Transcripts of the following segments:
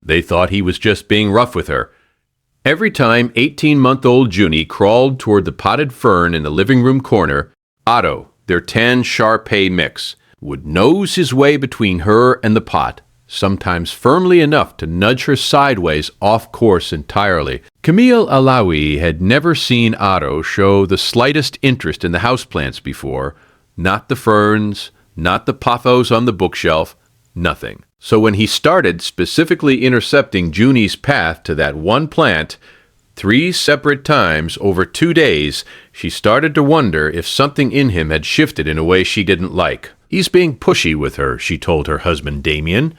They thought he was just being rough with her. Every time 18-month-old Junie crawled toward the potted fern in the living room corner, Otto, their tan Shar-Pei mix, would nose his way between her and the pot, sometimes firmly enough to nudge her sideways off course entirely. Camille Alaoui had never seen Otto show the slightest interest in the houseplants before, not the ferns, not the pothos on the bookshelf, nothing. So when he started specifically intercepting Junie's path to that one plant 3 separate times over 2 days, she started to wonder if something in him had shifted in a way she didn't like. "He's being pushy with her," she told her husband Damien.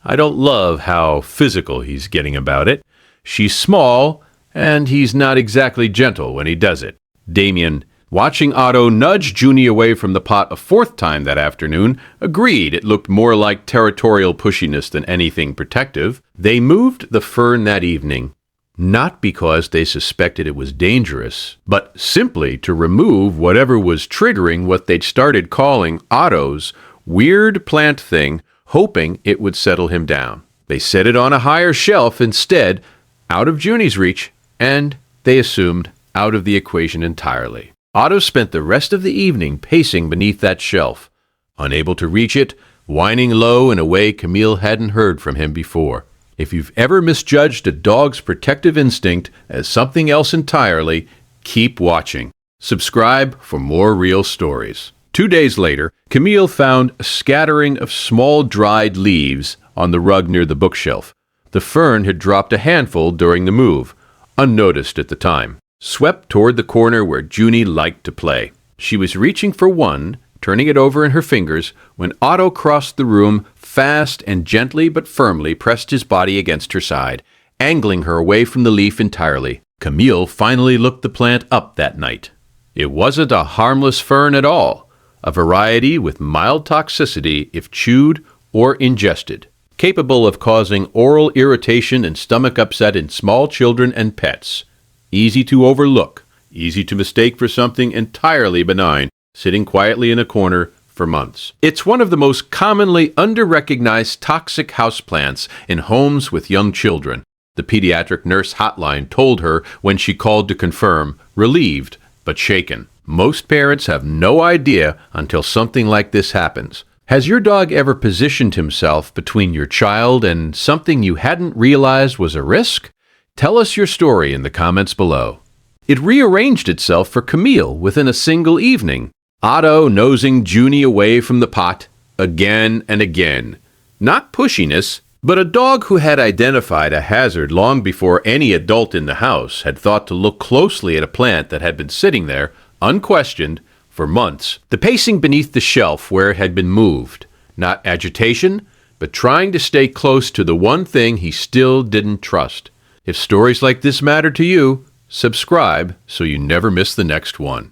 "I don't love how physical he's getting about it. She's small, and he's not exactly gentle when he does it." Damien, watching Otto nudge Junie away from the pot a 4th time that afternoon, agreed it looked more like territorial pushiness than anything protective. They moved the fern that evening, not because they suspected it was dangerous, but simply to remove whatever was triggering what they'd started calling Otto's weird plant thing, hoping it would settle him down. They set it on a higher shelf instead, out of Junie's reach, and, they assumed, out of the equation entirely. Otto spent the rest of the evening pacing beneath that shelf, unable to reach it, whining low in a way Camille hadn't heard from him before. If you've ever misjudged a dog's protective instinct as something else entirely, keep watching. Subscribe for more real stories. 2 days later, Camille found a scattering of small dried leaves on the rug near the bookshelf. The fern had dropped a handful during the move, unnoticed at the time, swept toward the corner where Junie liked to play. She was reaching for one, turning it over in her fingers, when Otto crossed the room, fast and gently but firmly pressed his body against her side, angling her away from the leaf entirely. Camille finally looked the plant up that night. It wasn't a harmless fern at all, a variety with mild toxicity if chewed or ingested, capable of causing oral irritation and stomach upset in small children and pets. Easy to overlook, easy to mistake for something entirely benign, sitting quietly in a corner for months. It's one of the most commonly under-recognized toxic houseplants in homes with young children, the pediatric nurse hotline told her when she called to confirm, relieved but shaken. Most parents have no idea until something like this happens. Has your dog ever positioned himself between your child and something you hadn't realized was a risk? Tell us your story in the comments below. It rearranged itself for Camille within a single evening. Otto nosing Junie away from the pot again and again. Not pushiness, but a dog who had identified a hazard long before any adult in the house had thought to look closely at a plant that had been sitting there, unquestioned, for months. The pacing beneath the shelf where it had been moved. Not agitation, but trying to stay close to the one thing he still didn't trust. If stories like this matter to you, subscribe so you never miss the next one.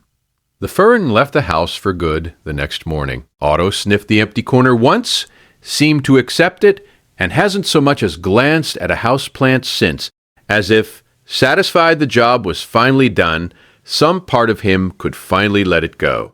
The fern left the house for good the next morning. Otto sniffed the empty corner once, seemed to accept it, and hasn't so much as glanced at a houseplant since, as if, satisfied the job was finally done, some part of him could finally let it go.